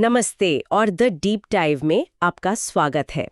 नमस्ते और the deep dive में आपका स्वागत है।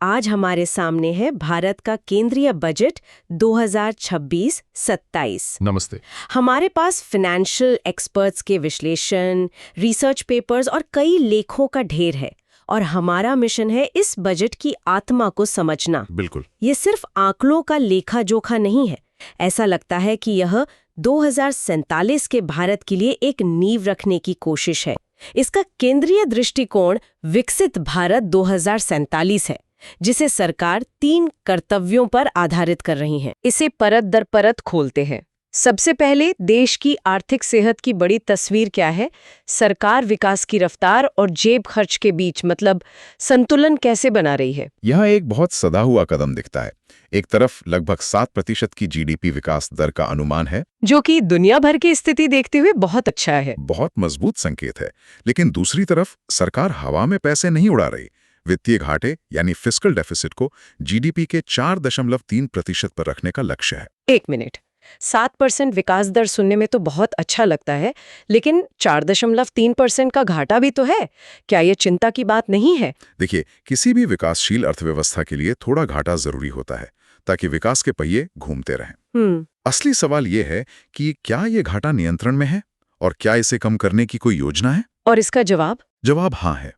आज हमारे सामने है भारत का केंद्रीय बजट 2026-27। नमस्ते। हमारे पास फाइनेंशियल एक्सपर्ट्स के विश्लेषण, रिसर्च पेपर्स और कई लेखों का ढेर है और हमारा मिशन है इस बजट की आत्मा को समझना। बिल्कुल। ये सिर्फ आंकड़ों का लेखा जोखा नहीं है। ऐसा लगता है कि यह 2047 के भारत के लिए एक नींव रखने की कोशिश है। इसका केंद्रीय दृष्टिकोण विकसित भारत 2047 है, जिसे सरकार 3 कर्तव्यों पर आधारित कर रही है। इसे परत दर परत खोलते हैं। सबसे पहले देश की आर्थिक सेहत की बड़ी तस्वीर क्या है? सरकार विकास की रफ्तार और जेब खर्च के बीच मतलब संतुलन कैसे बना रही है? यह एक बहुत सदा हुआ कदम दिखता है। एक तरफ लगभग 7% की जीडीपी विकास दर का अनुमान है, जो कि दुनिया भर की स्थिति देखते हुए बहुत अच्छा है। बहुत मजबूत संकेत है। लेकिन दूसरी तरफ सरकार हवा में पैसे नहीं उड़ा रही। वित्तीय घाटे यानी फिस्कल डेफिसिट को जीडीपी के 4.3% पर रखने का लक्ष्य है। 1 मिनट, 7% विकास दर सुनने में तो बहुत अच्छा लगता है, लेकिन 4.3% का घाटा भी तो है। क्या ये चिंता की बात नहीं है? देखिए, किसी भी विकासशील अर्थव्यवस्था के लिए थोड़ा घाटा जरूरी होता है, ताकि विकास के पहिए घूमते रहें। असली सवाल ये है कि क्या ये घाटा नियंत्रण में है और क्या इसे कम करने की कोई योजना है? और इसका जवाब? जवाब हाँ है।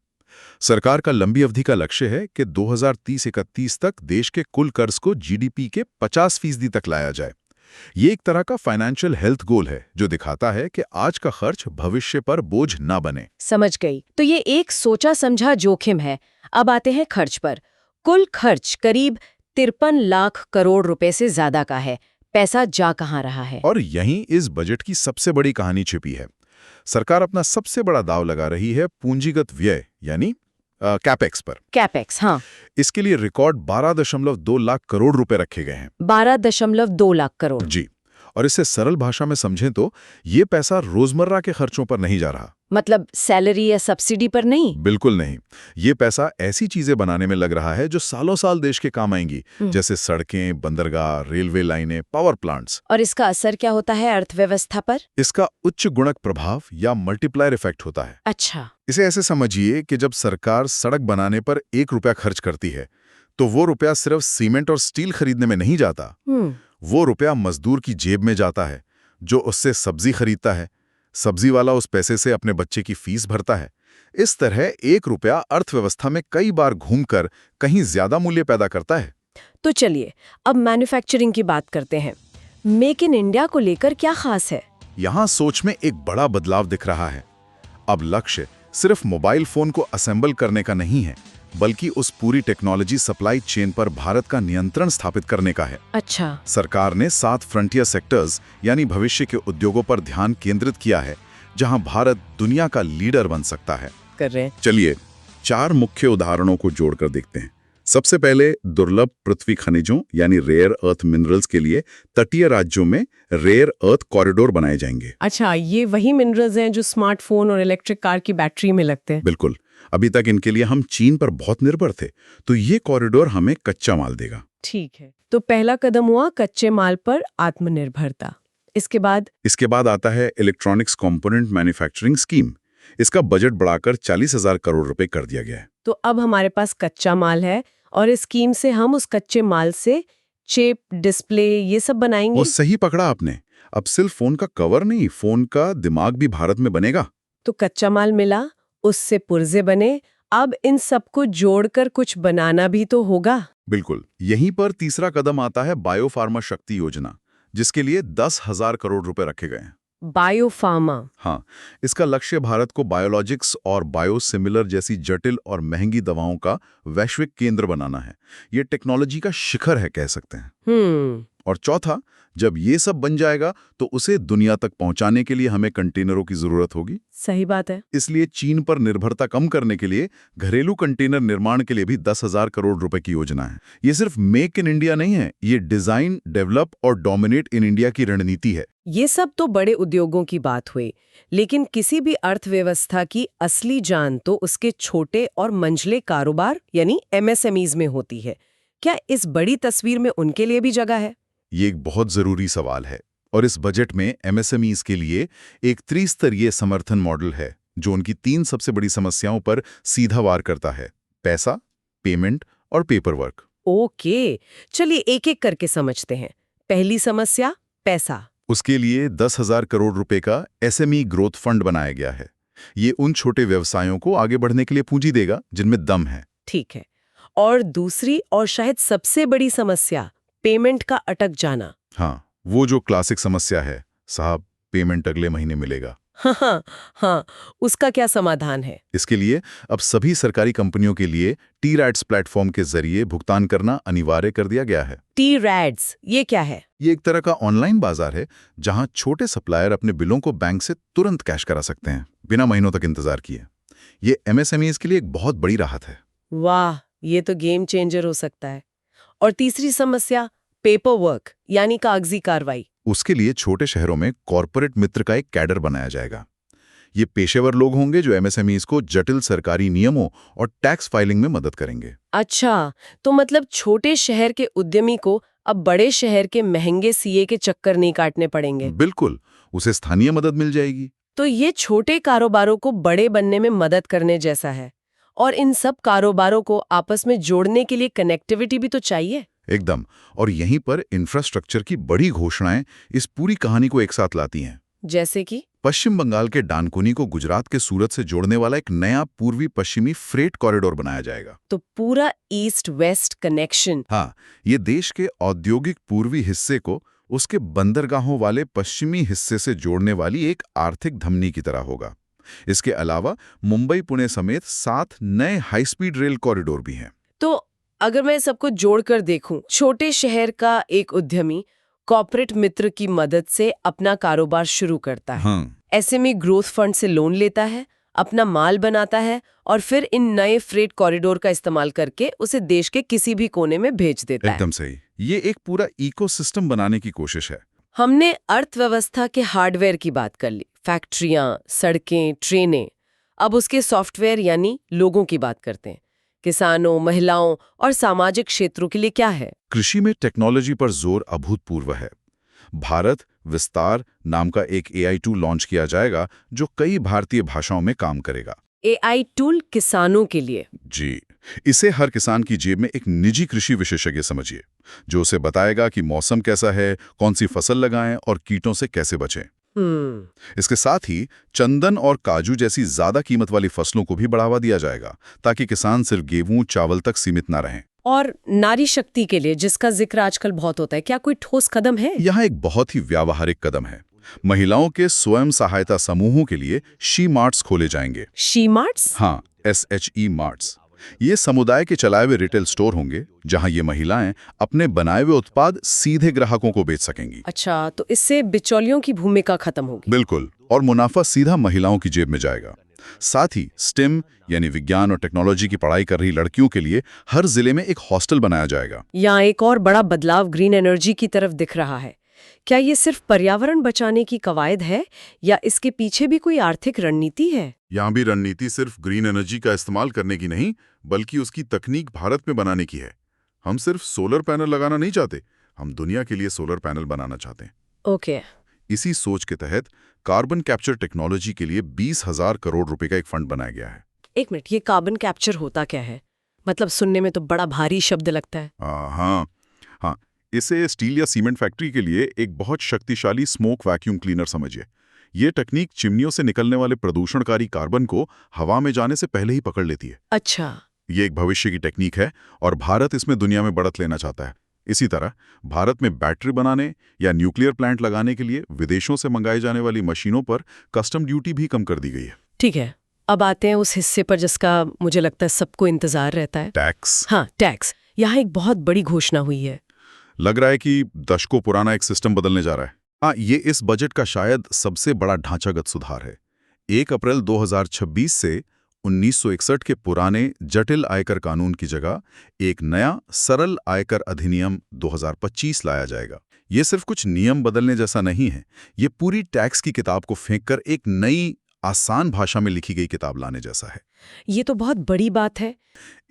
सरकार का लंबी अवधि का लक्ष्य है कि 2030-31 तक देश के कुल कर्ज को जीडीपी के 50% तक लाया जाए। ये एक तरह का फाइनेंशियल हेल्थ गोल है, जो दिखाता है कि आज का खर्च भविष्य पर बोझ ना बने। समझ गई। तो ये एक सोचा समझा जोखिम है। अब आते हैं खर्च पर। कुल खर्च करीब 53 लाख करोड़ रुपए से ज्यादा का है। पैसा जा कहाँ रहा है? और यहीं इस बजट की सबसे बड़ी कहानी छिपी है। सरकार अपना सबसे बड़ा दांव लगा रही है पूंजीगत व्यय यानी कैपेक्स पर। कैपेक्स, हाँ। इसके लिए रिकॉर्ड 12.2 लाख करोड़ रुपए रखे गए हैं। 12.2 लाख करोड़। जी। और इसे सरल भाषा में समझें तो ये पैसा रोजमर्रा के खर्चों पर नहीं जा रहा। मतलब सैलरी या सब्सिडी पर नहीं? बिल्कुल नहीं। ये पैसा ऐसी चीजें बनाने में लग रहा है जो सालों साल देश के काम आएंगी, जैसे सड़कें, बंदरगाह, रेलवे लाइनें, पावर प्लांट्स। और इसका असर क्या होता है अर्थव्यवस्था पर? इसका उच्च गुणक प्रभाव या मल्टीप्लायर इफेक्ट होता है। अच्छा। इसे ऐसे समझिए कि जब सरकार सड़क बनाने पर 1 रुपया खर्च करती है, तो वो रुपया सिर्फ सीमेंट और स्टील खरीदने में नहीं जाता। वो रुपया मजदूर की जेब में जाता है, जो उससे सब्जी खरीदता है। सब्जी वाला उस पैसे से अपने बच्चे की फीस भरता है। इस तरह 1 रुपया अर्थव्यवस्था में कई बार घूमकर कहीं ज्यादा मूल्य पैदा करता है। तो चलिए अब मैन्युफैक्चरिंग की बात करते हैं। मेक इन इंडिया को लेकर क्या खास है? यहाँ सोच में एक बड़ा बदलाव दिख रहा है। अब लक्ष्य सिर्फ मोबाइल फोन को असेंबल करने का नहीं है, बल्कि उस पूरी टेक्नोलॉजी सप्लाई चेन पर भारत का नियंत्रण स्थापित करने का है। अच्छा। सरकार ने 7 फ्रंटियर सेक्टर्स यानी भविष्य के उद्योगों पर ध्यान केंद्रित किया है, जहां भारत दुनिया का लीडर बन सकता है। कर रहे हैं। चलिए 4 मुख्य उदाहरणों को जोड़कर देखते हैं। सबसे पहले दुर्लभ पृथ्वी खनिजों यानी रेयर अर्थ मिनरल्स के लिए तटीय राज्यों में रेयर अर्थ कॉरिडोर बनाए जाएंगे। अच्छा, ये वही मिनरल्स हैं जो स्मार्टफोन और इलेक्ट्रिक कार की बैटरी में लगते हैं? बिल्कुल। अभी तक इनके लिए हम चीन पर बहुत निर्भर थे, तो ये कॉरिडोर हमें कच्चा माल देगा। ठीक है। तो पहला कदम हुआ कच्चे माल पर आत्मनिर्भरता। इसके बाद आता है इलेक्ट्रॉनिक्स कंपोनेंट मैन्युफैक्चरिंग स्कीम। इसका बजट बढ़ाकर 40,000 करोड़ रुपए कर दिया गया है। तो अब हमारे पास कच्चा माल है और इस स्कीम से हम उस कच्चे माल से चिप, डिस्प्ले ये सब बनाएंगे। वो सही पकड़ा आपने। अब सिर्फ फोन का कवर नहीं, फोन का दिमाग भी भारत में बनेगा। तो कच्चा माल मिला, उससे पुर्जे बने, अब इन सबको जोड़कर कुछ बनाना भी तो होगा। बिल्कुल। यहीं पर तीसरा कदम आता है बायोफार्मा शक्ति योजना, जिसके लिए 10,000 करोड़ रुपए रखे गए हैं। बायोफार्मा? हाँ, इसका लक्ष्य भारत को बायोलॉजिक्स और बायोसिमिलर जैसी जटिल और महंगी दवाओं का वैश्विक केंद्र बनाना है। ये टेक्नोलॉजी का शिखर है, कह सकते हैं। और चौथा, जब ये सब बन जाएगा तो उसे दुनिया तक पहुंचाने के लिए हमें कंटेनरों की जरूरत होगी। सही बात है। इसलिए चीन पर निर्भरता कम करने के लिए घरेलू कंटेनर निर्माण के लिए भी 10,000 करोड़ रुपए की योजना है। ये सिर्फ मेक इन इंडिया नहीं है, ये डिजाइन, डेवलप और डोमिनेट इन इंडिया की रणनीति है। ये सब तो बड़े उद्योगों की बात हुई, लेकिन किसी भी अर्थव्यवस्था की असली जान तो उसके छोटे और मंझले कारोबार यानी एमएसएमईज में होती है। क्या इस बड़ी तस्वीर में उनके लिए भी जगह है? ये एक बहुत जरूरी सवाल है और इस बजट में एमएसएमईज के लिए एक त्रिस्तरीय समर्थन मॉडल है। जो उनकी 3 सबसे बड़ी समस्याओं पर सीधा वार करता है: पैसा, पेमेंट और पेपर वर्क। ओके, चलिए एक-एक करके समझते हैं। पहली समस्या, पैसा। उसके लिए 10,000 करोड़ रुपए का एसएमई ग्रोथ फंड बनाया गया है। ये उन छोटे व्यवसायों को आगे बढ़ने के लिए पूंजी देगा जिनमें दम है। ठीक है। और दूसरी और शायद सबसे बड़ी समस्या, पेमेंट का अटक जाना। हाँ, वो जो क्लासिक समस्या है, साहब पेमेंट अगले महीने मिलेगा। हाँ, उसका क्या समाधान है? इसके लिए अब सभी सरकारी कंपनियों के लिए टी-रैट्स प्लेटफॉर्म के जरिए भुगतान करना अनिवार्य कर दिया गया है। टी-रैट्स, ये क्या है? ये एक तरह का ऑनलाइन बाजार है जहां छोटे सप्लायर अपने बिलों को बैंक से तुरंत कैश करा सकते हैं, बिना महीनों तक इंतजार किए। ये एमएसएमईज के लिए एक बहुत बड़ी राहत है। वाह, ये तो गेम चेंजर हो सकता है। और तीसरी समस्या, पेपर वर्क, यानी कागजी कार्रवाई। उसके लिए छोटे शहरों में कॉरपोरेट मित्र का एक कैडर बनाया जाएगा। ये पेशेवर लोग होंगे जो एमएसएमईज को जटिल सरकारी नियमों और टैक्स फाइलिंग में मदद करेंगे। अच्छा, तो मतलब छोटे शहर के उद्यमी को अब बड़े शहर के महंगे सीए के चक्कर नहीं काटने पड़ेंगे। बिल्कुल, उसे स्थानीय मदद मिल जाएगी। तो ये छोटे कारोबारों को बड़े बनने में मदद करने जैसा है। और इन सब कारोबारों को आपस में जोड़ने के लिए कनेक्टिविटी भी तो चाहिए। एकदम। और यहीं पर इंफ्रास्ट्रक्चर की बड़ी घोषणाएं इस पूरी कहानी को एक साथ लाती हैं। जैसे कि पश्चिम बंगाल के डानकुनी को गुजरात के सूरत से जोड़ने वाला एक नया पूर्वी पश्चिमी फ्रेट कॉरिडोर बनाया जाएगा। तो पूरा ईस्ट वेस्ट कनेक्शन। हाँ, ये देश के औद्योगिक पूर्वी हिस्से को उसके बंदरगाहों वाले पश्चिमी हिस्से से जोड़ने वाली एक आर्थिक धमनी की तरह होगा। इसके अलावा मुंबई पुणे समेत 7 नए हाई स्पीड रेल कॉरिडोर भी हैं। तो अगर मैं सबको जोड़कर देखूं, छोटे शहर का एक उद्यमी कॉर्पोरेट मित्र की मदद से अपना कारोबार शुरू करता है। हाँ, एसएमई ग्रोथ फंड से लोन लेता है, अपना माल बनाता है और फिर इन नए फ्रेट कॉरिडोर का इस्तेमाल करके उसे देश के किसी भी कोने में भेज देता है। एकदम सही। ये एक पूरा इकोसिस्टम बनाने की कोशिश है। हमने अर्थव्यवस्था के हार्डवेयर की बात कर ली, फैक्ट्रियां, सड़कें, ट्रेनें। अब उसके सॉफ्टवेयर यानी लोगों की बात करते हैं। किसानों, महिलाओं और सामाजिक क्षेत्रों के लिए क्या है? कृषि में टेक्नोलॉजी पर जोर अभूतपूर्व है। भारत विस्तार नाम का एक एआई टूल लॉन्च किया जाएगा जो कई भारतीय भाषाओं में काम करेगा। एआई टूल किसानों के लिए? जी, इसे हर किसान की जेब में एक निजी कृषि विशेषज्ञ समझिए, जो उसे बताएगा कि मौसम कैसा है, कौन सी फसल लगाएं और कीटों से कैसे बचें। इसके साथ ही चंदन और काजू जैसी ज्यादा कीमत वाली फसलों को भी बढ़ावा दिया जाएगा, ताकि किसान सिर्फ गेहूं चावल तक सीमित ना रहें। और नारी शक्ति के लिए, जिसका जिक्र आजकल बहुत होता है, क्या कोई ठोस कदम है? यहाँ एक बहुत ही व्यावहारिक कदम है। महिलाओं के स्वयं सहायता समूहों के लिए शी मार्ट्स खोले जाएंगे। She marts? हाँ, SHE मार्ट्स। ये समुदाय के चलाए हुए रिटेल स्टोर होंगे जहां ये महिलाएं अपने बनाए हुए उत्पाद सीधे ग्राहकों को बेच सकेंगी। अच्छा, तो इससे बिचौलियों की भूमिका खत्म होगी। बिल्कुल, और मुनाफा सीधा महिलाओं की जेब में जाएगा। साथ ही स्टेम यानी विज्ञान और टेक्नोलॉजी की पढ़ाई कर रही लड़कियों के लिए हर जिले में एक हॉस्टल बनाया जाएगा। यहाँ एक और बड़ा बदलाव ग्रीन एनर्जी की तरफ दिख रहा है। क्या ये सिर्फ पर्यावरण बचाने की कवायद है या इसके पीछे भी कोई आर्थिक रणनीति है? यहाँ भी रणनीति सिर्फ ग्रीन एनर्जी का इस्तेमाल करने की नहीं, बल्कि उसकी तकनीक भारत में बनाने की है। हम सिर्फ सोलर पैनल लगाना नहीं चाहते, हम दुनिया के लिए सोलर पैनल बनाना चाहते हैं। ओके। इसी सोच के तहत कार्बन कैप्चर टेक्नोलॉजी के लिए 20,000 करोड़ रुपए का एक फंड बनाया गया है। एक मिनट, ये कार्बन कैप्चर होता क्या है? मतलब सुनने में तो बड़ा भारी शब्द लगता है। हाँ, इसे स्टील या सीमेंट फैक्ट्री के लिए एक बहुत शक्तिशाली स्मोक वैक्यूम क्लीनर समझिए। ये तकनीक चिमनियों से निकलने वाले प्रदूषणकारी कार्बन को हवा में जाने से पहले ही पकड़ लेती है। अच्छा। ये एक भविष्य की टेक्निक है और भारत इसमें दुनिया में बढ़त लेना चाहता है। इसी तरह भारत में बैटरी बनाने या न्यूक्लियर प्लांट लगाने के लिए विदेशों से मंगाई जाने वाली मशीनों पर कस्टम ड्यूटी भी कम कर दी गई है। ठीक है, अब आते हैं उस हिस्से पर जिसका मुझे लगता है सबको इंतजार रहता है। टैक्स। हाँ, टैक्स। यहाँ एक बहुत बड़ी घोषणा हुई है। लग रहा है कि दशकों पुराना एक सिस्टम बदलने जा रहा है। हाँ, ये इस बजट का शायद सबसे बड़ा ढांचागत सुधार है। 1 अप्रैल 2026 से 1961 के पुराने जटिल आयकर कानून की जगह एक नया सरल आयकर अधिनियम 2025 लाया जाएगा। ये सिर्फ कुछ नियम बदलने जैसा नहीं है, ये पूरी टैक्स की किताब को फेंककर एक नई आसान भाषा में लिखी गई किताब लाने जैसा है। ये तो बहुत बड़ी बात है।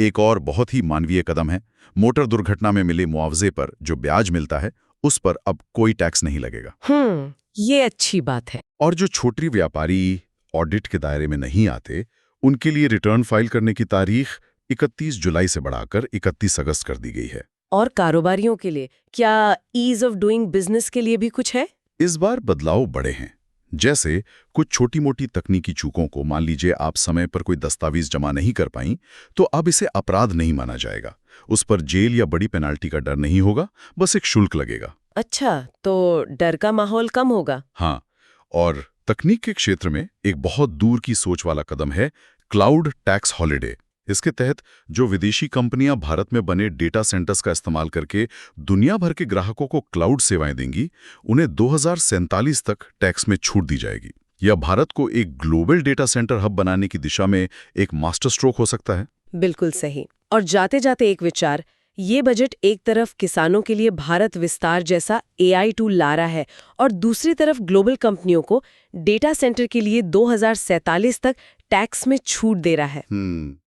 एक और बहुत ही मानवीय कदम है। मोटर दुर्घटना में मिले मुआवजे पर जो ब्याज मिलता है, उस पर अब कोई टैक्स नहीं लगेगा। ये अच्छी बात है। और जो छोटे व्यापारी ऑडिट के दायरे में नहीं आते, उनके लिए रिटर्न फाइल करने की तारीख 31 जुलाई से बढ़ाकर 31 अगस्त कर दी गई है। और कारोबारियों के लिए क्या ईज ऑफ डूइंग बिजनेस के लिए भी कुछ है? इस बार बदलाव बड़े हैं। जैसे कुछ छोटी-मोटी तकनीकी चूकों को, मान लीजिए आप समय पर कोई दस्तावेज जमा नहीं कर पाई, तो अब इसे अपराध नहीं माना जाएगा। उस पर जेल या बड़ी पेनाल्टी का डर नहीं होगा, बस एक शुल्क लगेगा। अच्छा, तो डर का माहौल कम होगा। हाँ, और तकनीक के क्षेत्र में एक बहुत दूर की सोच वाला कदम है क्लाउड टैक्स हॉलिडे। इसके तहत जो विदेशी कंपनियां भारत में बने डेटा सेंटर्स का इस्तेमाल करके दुनिया भर के ग्राहकों को क्लाउड सेवाएं देंगी, उन्हें 2047 तक टैक्स में छूट दी जाएगी। यह भारत को एक ग्लोबल डेटा सेंटर हब बनाने की दिशा में एक मास्टर स्ट्रोक हो सकता है। बिल्कुल सही। और जाते जाते एक विचार, ये बजट एक तरफ किसानों के लिए भारत विस्तार जैसा AI टूल ला रहा है और दूसरी तरफ ग्लोबल कंपनियों को डेटा सेंटर के लिए 2047 तक टैक्स में छूट दे रहा है।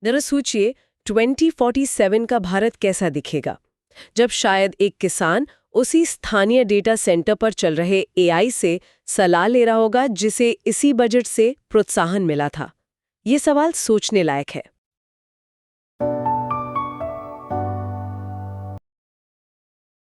जरा सोचिए 2047 का भारत कैसा दिखेगा, जब शायद एक किसान उसी स्थानीय डेटा सेंटर पर चल रहे AI से सलाह ले रहा होगा जिसे इसी बजट से प्रोत्साहन मिला था। ये सवाल सोचने लायक है।